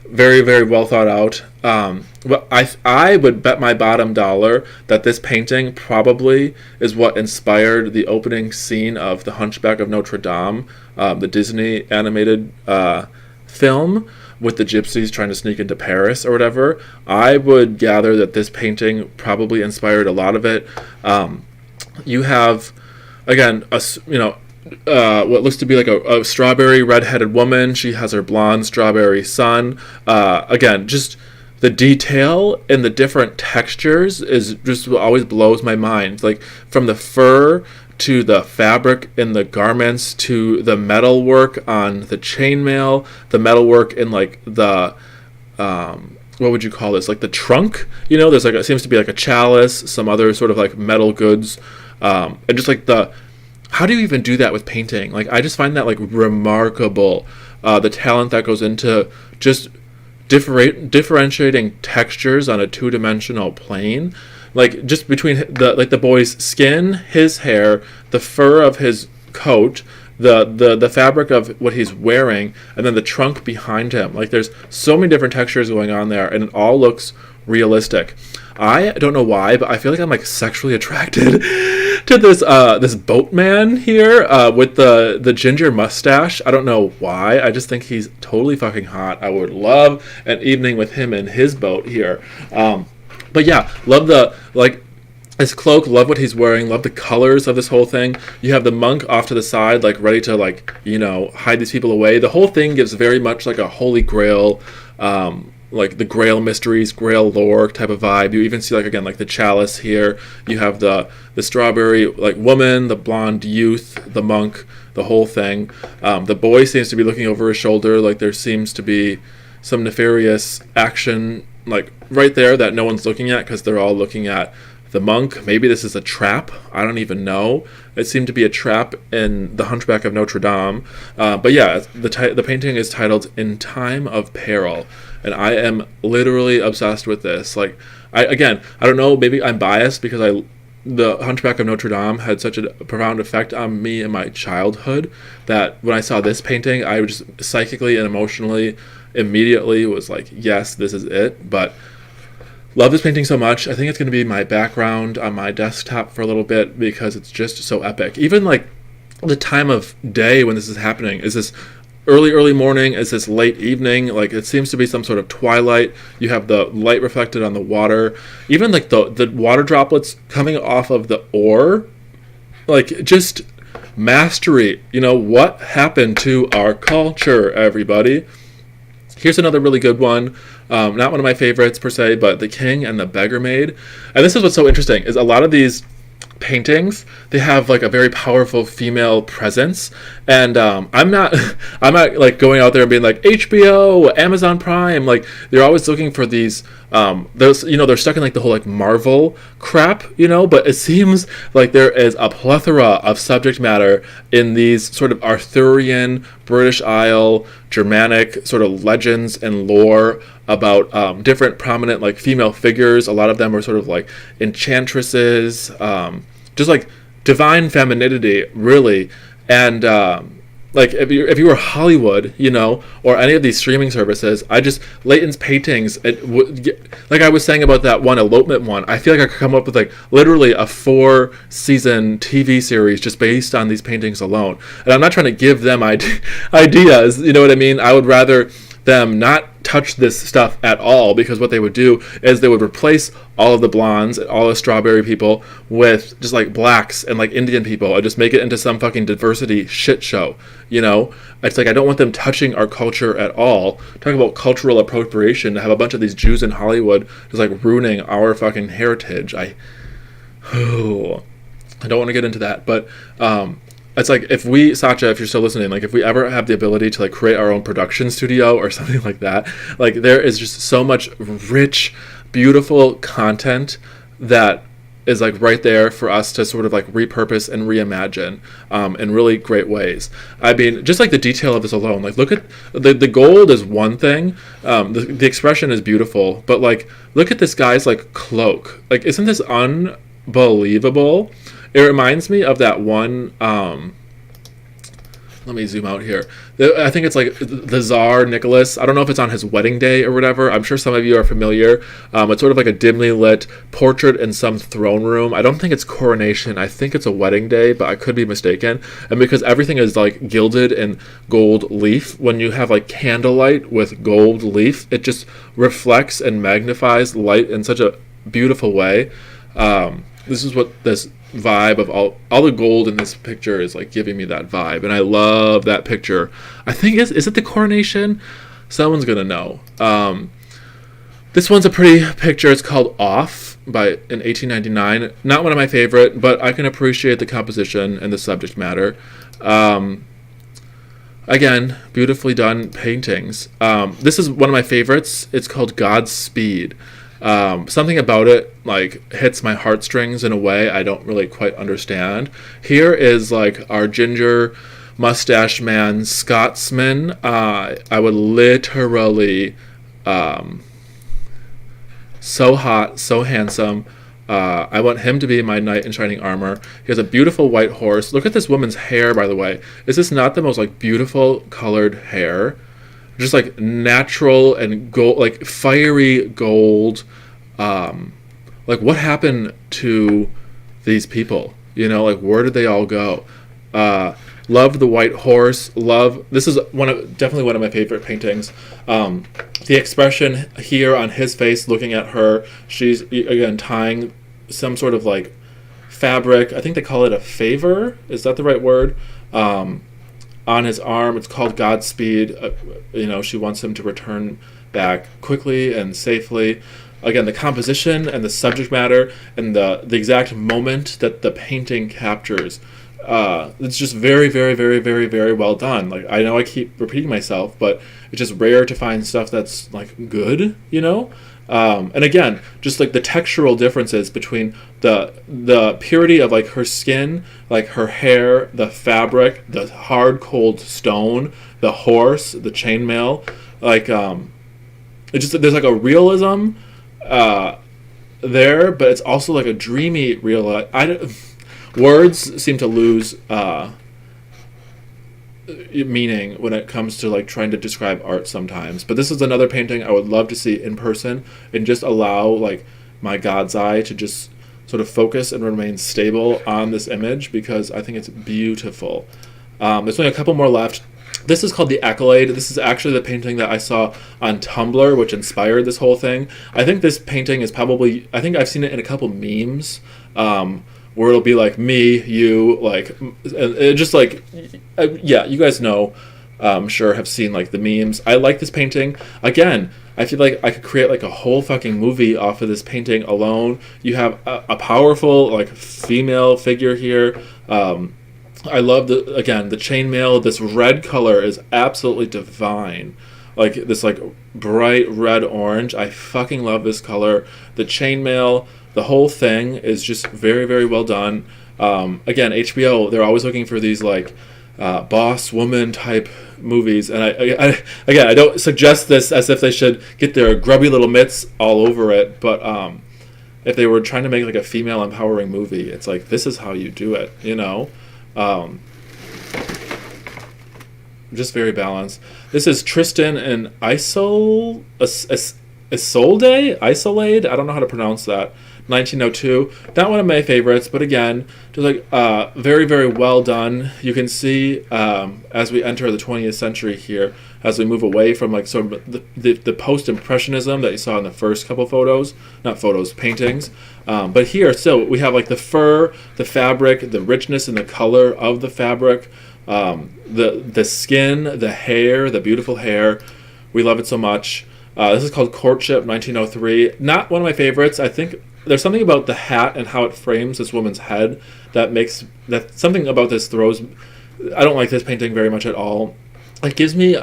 very, very well thought out. But I would bet my bottom dollar that this painting probably is what inspired the opening scene of The Hunchback of Notre Dame, the Disney animated film with the gypsies trying to sneak into Paris or whatever. I would gather that this painting probably inspired a lot of it. You have, again, what looks to be like a strawberry redheaded woman. She has her blonde strawberry son. Again, just the detail and the different textures is just what always blows my mind. Like from the fur to the fabric in the garments to the metalwork on the chainmail, the metalwork in like the what would you call this? Like the trunk, there's like, it seems to be like a chalice, some other sort of like metal goods, and just like how do you even do that with painting? Like, I just find that like remarkable, the talent that goes into just differentiating textures on a two-dimensional plane, like just between the boy's skin, his hair, the fur of his coat, the fabric of what he's wearing, and then the trunk behind him. Like, there's so many different textures going on there, and it all looks realistic. I don't know why, but I feel like I'm like sexually attracted to this boatman here with the ginger mustache. I don't know why. I just think he's totally fucking hot. I would love an evening with him in his boat here. But yeah, love his cloak, love what he's wearing, love the colors of this whole thing. You have the monk off to the side, like ready to hide these people away. The whole thing gives very much like a Holy Grail, like the Grail mysteries, Grail lore type of vibe. You even see like the chalice here. You have the strawberry like woman, the blonde youth, the monk, the whole thing. The boy seems to be looking over his shoulder, like there seems to be some nefarious action like right there that no one's looking at because they're all looking at the monk. Maybe this is a trap. I don't even know. It seemed to be a trap in The Hunchback of Notre Dame. But yeah, the painting is titled In Time of Peril. And I am literally obsessed with this. Like, I don't know, maybe I'm biased because The Hunchback of Notre Dame had such a profound effect on me in my childhood that when I saw this painting, I just psychically and emotionally immediately was like, yes, this is it. But love this painting so much. I think it's going to be my background on my desktop for a little bit because it's just so epic. Even like the time of day when this is happening, is this early morning, is this late evening? Like, it seems to be some sort of twilight. You have the light reflected on the water, even like the water droplets coming off of the oar, like just mastery. What happened to our culture, everybody? Here's another really good one. Not one of my favorites per se, but The King and the Beggar Maid. And this is what's so interesting, is a lot of these paintings, they have like a very powerful female presence, and I'm not like going out there and being like HBO, Amazon Prime, like they're always looking for these they're stuck in like the whole like Marvel crap, but it seems like there is a plethora of subject matter in these sort of Arthurian, British Isle, Germanic sort of legends and lore about different prominent like female figures. A lot of them are sort of like enchantresses, just like divine femininity, really. And like if you were Hollywood, or any of these streaming services, Leighton's paintings, like I was saying about that one elopement one, I feel like I could come up with like literally a 4-season TV series just based on these paintings alone. And I'm not trying to give them ideas, you know what I mean? I would rather them not touch this stuff at all, because what they would do is they would replace all of the blondes and all the strawberry people with just like blacks and like Indian people and just make it into some fucking diversity shit show. It's like I don't want them touching our culture at all. Talk about cultural appropriation, to have a bunch of these Jews in Hollywood just like ruining our fucking heritage. I don't want to get into that, but it's like if you're still listening, like if we ever have the ability to like create our own production studio or something like that, like there is just so much rich, beautiful content that is like right there for us to sort of like repurpose and reimagine in really great ways. I mean, just like the detail of this alone, like look at the gold is one thing, the expression is beautiful, but like look at this guy's like cloak. Like, isn't this unbelievable? It reminds me of that one, let me zoom out here. I think it's like the Tsar Nicholas. I don't know if it's on his wedding day or whatever. I'm sure some of you are familiar. It's sort of like a dimly lit portrait in some throne room. I don't think it's coronation. I think it's a wedding day, but I could be mistaken. And because everything is like gilded in gold leaf, when you have like candlelight with gold leaf, it just reflects and magnifies light in such a beautiful way. This is what this vibe of all the gold in this picture is like giving me that vibe, and I love that picture. I think is it the coronation? Someone's gonna know. This one's a pretty picture. It's called Off in 1899. Not one of my favorite, but I can appreciate the composition and the subject matter. Again, beautifully done paintings. This is one of my favorites. It's called Godspeed. Something about it like hits my heartstrings in a way I don't really quite understand. Here is like our ginger mustache man Scotsman. I would literally, so hot, so handsome. I want him to be my knight in shining armor. He has a beautiful white horse. Look at this woman's hair, by the way. Is this not the most like beautiful colored hair? Just like natural and gold, like fiery gold. Like what happened to these people? You know, like where did they all go? Love the white horse. This is definitely one of my favorite paintings. The expression here on his face, looking at her. She's again tying some sort of like fabric. I think they call it a favor. Is that the right word? On his arm. It's called Godspeed. She wants him to return back quickly and safely. Again, the composition and the subject matter and the exact moment that the painting captures. It's just very, very, very, very, very well done. Like, I know I keep repeating myself, but it's just rare to find stuff that's like good, and again, just like the textural differences between the purity of like her skin, like her hair, the fabric, the hard cold stone, the horse, the chainmail, like there's like a realism there, but it's also like a dreamy real. Words seem to lose meaning when it comes to like trying to describe art sometimes. But this is another painting I would love to see in person and just allow like my God's eye to just sort of focus and remain stable on this image because I think it's beautiful. There's only a couple more left. This is called The Accolade. This is actually the painting that I saw on Tumblr, which inspired this whole thing. I think this painting is I think I've seen it in a couple memes, where it'll be like me, you, like, and just like, yeah, you guys know, I'm sure have seen like the memes. I like this painting. Again, I feel like I could create like a whole fucking movie off of this painting alone. You have a powerful like female figure here. I love the chainmail. This red color is absolutely divine. Like this like bright red orange. I fucking love this color. The chainmail, the whole thing is just very, very well done. Again, HBO, they're always looking for these like boss woman type movies, and I don't suggest this as if they should get their grubby little mitts all over it, but if they were trying to make like a female empowering movie, it's like this is how you do it, just very balanced. This is Tristan and Isolde. I don't know how to pronounce that. 1902. Not one of my favorites, but again, just like very, very well done. You can see as we enter the 20th century here, as we move away from like sort of the post-impressionism that you saw in the first couple paintings. But here still we have like the fur, the fabric, the richness and the color of the fabric, the skin, the hair, the beautiful hair. We love it so much. This is called Courtship, 1903. Not one of my favorites. I think there's something about the hat and how it frames this woman's head that something about this throws. I don't like this painting very much at all. It gives me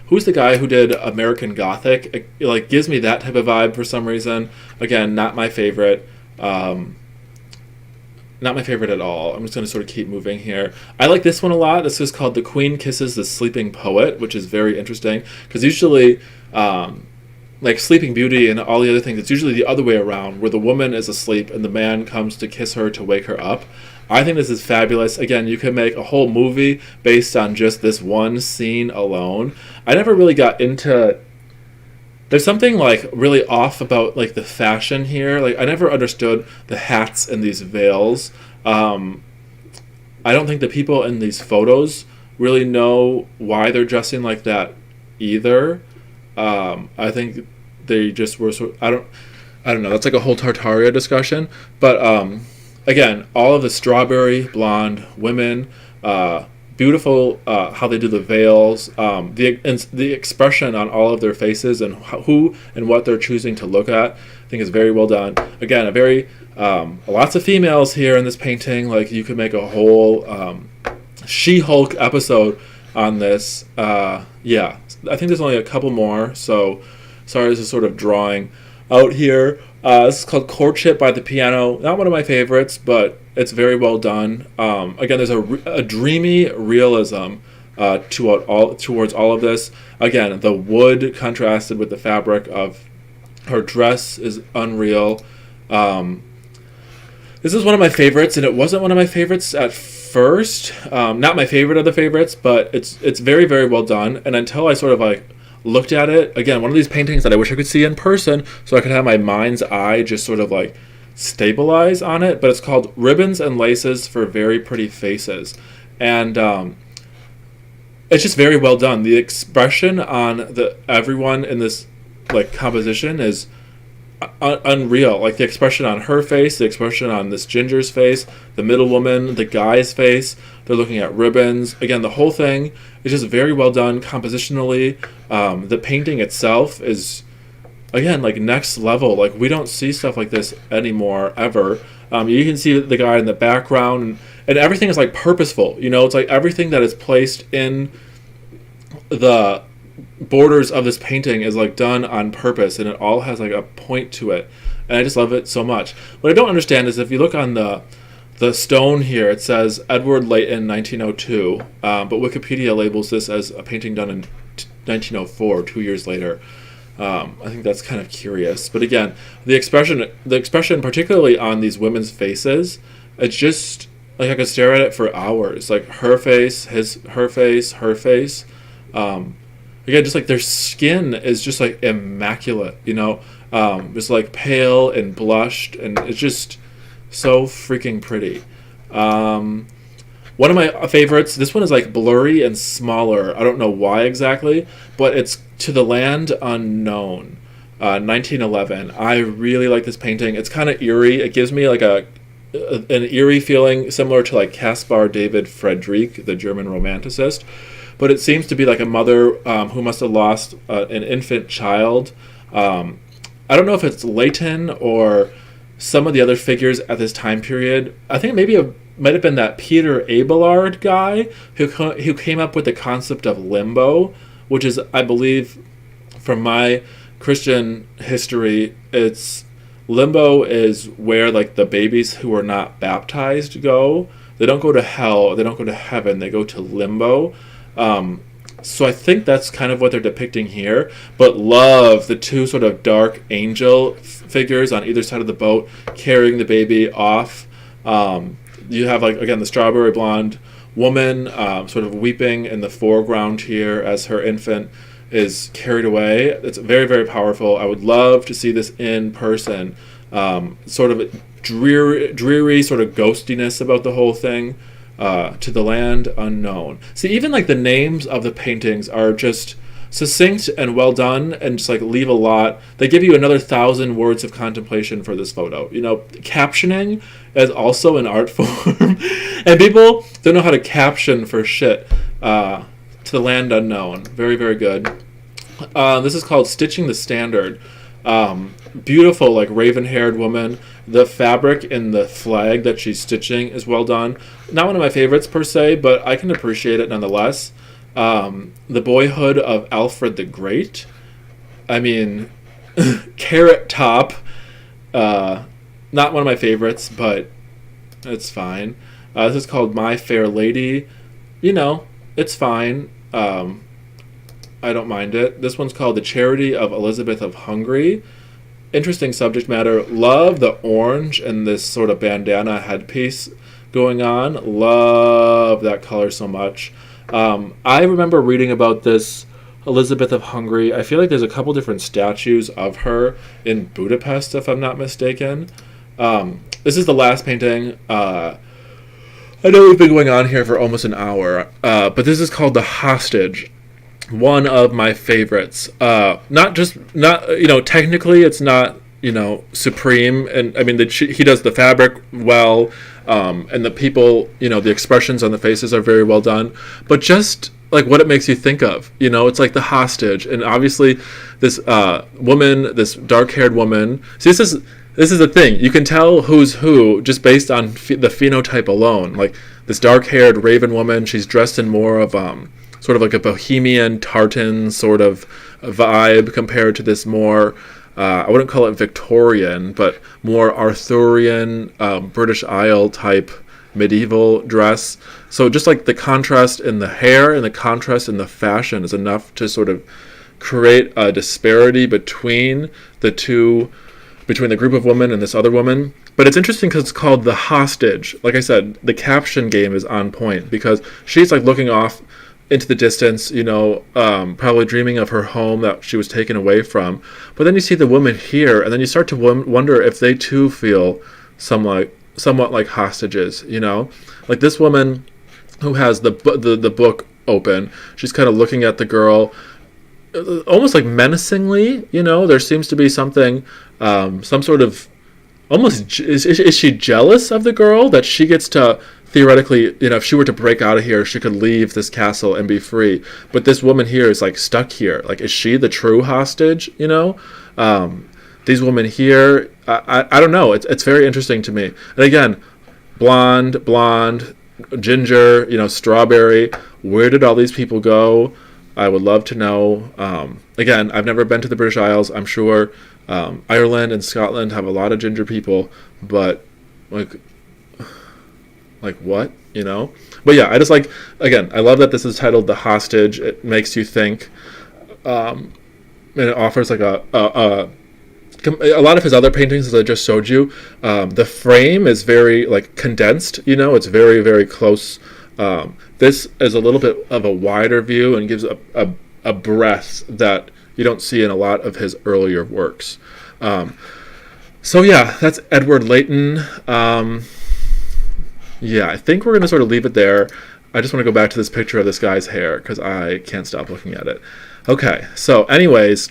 who's the guy who did American Gothic? It like gives me that type of vibe for some reason. Again, not my favorite. Not my favorite at all. I'm just going to sort of keep moving here. I like this one a lot. This is called The Queen Kisses the Sleeping Poet, which is very interesting because usually like Sleeping Beauty and all the other things, it's usually the other way around, where the woman is asleep and the man comes to kiss her to wake her up. I think this is fabulous. Again, you could make a whole movie based on just this one scene alone. I never really got into... There's something like really off about like the fashion here. Like I never understood the hats and these veils. I don't think the people in these photos really know why they're dressing like that either. I think they just were sort. I don't know. That's like a whole Tartaria discussion. But again, all of the strawberry blonde women, beautiful how they do the veils, the expression on all of their faces and who and what they're choosing to look at, I think is very well done. Again, lots of females here in this painting. Like you could make a whole She-Hulk episode on this. Yeah, I think there's only a couple more, so sorry, this is sort of drawing out here. This is called Courtship by the Piano. Not one of my favorites, but it's very well done. Again, there's a dreamy realism towards all of this. Again, the wood contrasted with the fabric of her dress is unreal. This is one of my favorites, and it wasn't one of my favorites at first. Not my favorite of the favorites, but it's very, very well done. And until I sort of like looked at it, again, one of these paintings that I wish I could see in person so I could have my mind's eye just sort of like stabilize on it. But it's called Ribbons and Laces for Very Pretty Faces. And it's just very well done. The expression on everyone in this like composition is unreal. Like the expression on her face, the expression on this ginger's face, the middle woman, the guy's face. They're looking at ribbons. Again, the whole thing is just very well done compositionally. The painting itself is, again, like next level. Like we don't see stuff like this anymore ever. You can see the guy in the background, and everything is like purposeful. You know, it's like everything that is placed in the borders of this painting is like done on purpose, and it all has like a point to it, and I just love it so much. What I don't understand is if you look on the stone here, it says Edward Leighton 1902, but Wikipedia labels this as a painting done in 1904, 2 years later. I think that's kind of curious, but again, the expression particularly on these women's faces, it's just like I could stare at it for hours. Like her face, her face. Again, just like their skin is just like immaculate, you know, just like pale and blushed, and it's just so freaking pretty. One of my favorites, this one is like blurry and smaller. I don't know why exactly, but it's To the Land Unknown, 1911. I really like this painting. It's kind of eerie. It gives me like an eerie feeling similar to like Caspar David Friedrich, the German romanticist. But it seems to be like a mother who must have lost an infant child. I don't know if it's Leighton or some of the other figures at this time period. I think maybe it might have been that Peter Abelard guy who came up with the concept of limbo, which is, I believe, from my Christian history, limbo is where like the babies who are not baptized go. They don't go to hell. They don't go to heaven. They go to limbo. So I think that's kind of what they're depicting here, but love the two sort of dark angel figures on either side of the boat carrying the baby off. You have like, again, the strawberry blonde woman sort of weeping in the foreground here as her infant is carried away. It's very, very powerful. I would love to see this in person. Sort of dreary sort of ghostiness about the whole thing. To the Land Unknown. See, even like the names of the paintings are just succinct and well done, and just like leave a lot. They give you another 1,000 words of contemplation for this photo. You know, captioning is also an art form, and people don't know how to caption for shit. To the Land Unknown, very, very good. This is called Stitching the Standard. Beautiful, like raven-haired woman. The fabric in the flag that she's stitching is well done. Not one of my favorites per se, but I can appreciate it nonetheless. The boyhood of Alfred the Great. I mean, Carrot Top. Not one of my favorites, but it's fine. This is called My Fair Lady. You know, it's fine. I don't mind it. This one's called The Charity of Elizabeth of Hungary. Interesting subject matter. Love the orange and this sort of bandana headpiece going on. Love that color so much. I remember reading about this Elizabeth of Hungary. I feel like there's a couple different statues of her in Budapest, if I'm not mistaken. This is the last painting. I know we've been going on here for almost an hour, but this is called The Hostage. One of my favorites. Technically it's not, supreme, and I mean he does the fabric well, and the people, the expressions on the faces are very well done, but just like what it makes you think of, it's like The Hostage, and obviously this woman, this dark-haired woman. See, this is the thing, you can tell who's who just based on the phenotype alone. Like this dark-haired raven woman, she's dressed in more of sort of like a bohemian tartan sort of vibe compared to this more, I wouldn't call it Victorian, but more Arthurian, British Isle type medieval dress. So just like the contrast in the hair and the contrast in the fashion is enough to sort of create a disparity between the two, between the group of women and this other woman. But it's interesting because it's called The Hostage. Like I said, the caption game is on point because she's like looking off into the distance, probably dreaming of her home that she was taken away from. But then you see the woman here, and then you start to wonder if they too feel somewhat like hostages. Like this woman who has the book open, she's kind of looking at the girl, almost like menacingly. There seems to be something, some sort of almost. Is she jealous of the girl that she gets to? Theoretically, if she were to break out of here, she could leave this castle and be free. But this woman here is like stuck here. Like, is she the true hostage? These women here, I don't know. It's very interesting to me. And again, blonde, ginger, strawberry. Where did all these people go? I would love to know. Again, I've never been to the British Isles. I'm sure Ireland and Scotland have a lot of ginger people, but like what, But yeah, I just again, I love that this is titled The Hostage. It makes you think, and it offers like a lot of his other paintings, as I just showed you. The frame is very condensed, it's very, very close. This is a little bit of a wider view and gives a breadth that you don't see in a lot of his earlier works. So yeah, that's Edward Leighton. Yeah, I think we're going to sort of leave it there. I just want to go back to this picture of this guy's hair because I can't stop looking at it. Okay, so anyways,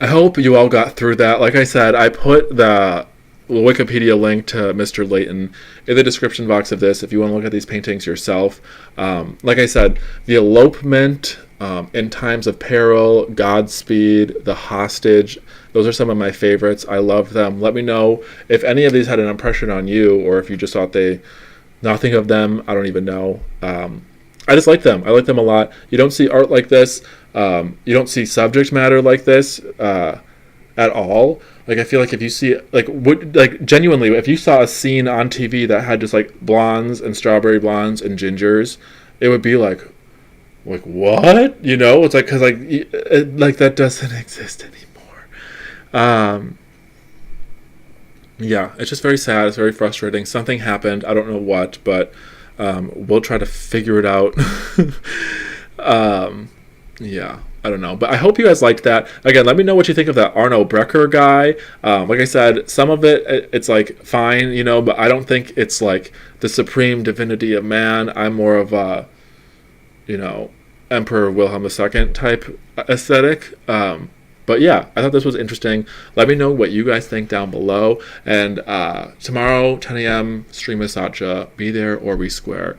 I hope you all got through that. Like I said, I put the Wikipedia link to Mr. Leighton in the description box of this if you want to look at these paintings yourself. Like I said, The Elopement, In Times of Peril, Godspeed, The Hostage, those are some of my favorites. I love them. Let me know if any of these had an impression on you, or if you just thought nothing of them. I don't even know. I just like them. I like them a lot. You don't see art like this. You don't see subject matter like this at all. Like, I feel like if you see, genuinely, if you saw a scene on TV that had just blondes and strawberry blondes and gingers, it would be like what? It's because that doesn't exist anymore. Yeah, it's just very sad. It's very frustrating. Something happened. I don't know what, but we'll try to figure it out. Yeah, I don't know. But I hope you guys liked that. Again, let me know what you think of that Arno Brecker guy. Like I said, some of it's fine, but I don't think it's the supreme divinity of man. I'm more of a, Emperor Wilhelm II type aesthetic. But yeah, I thought this was interesting. Let me know what you guys think down below. And tomorrow, 10 a.m., stream with Satcha. Be there or be square.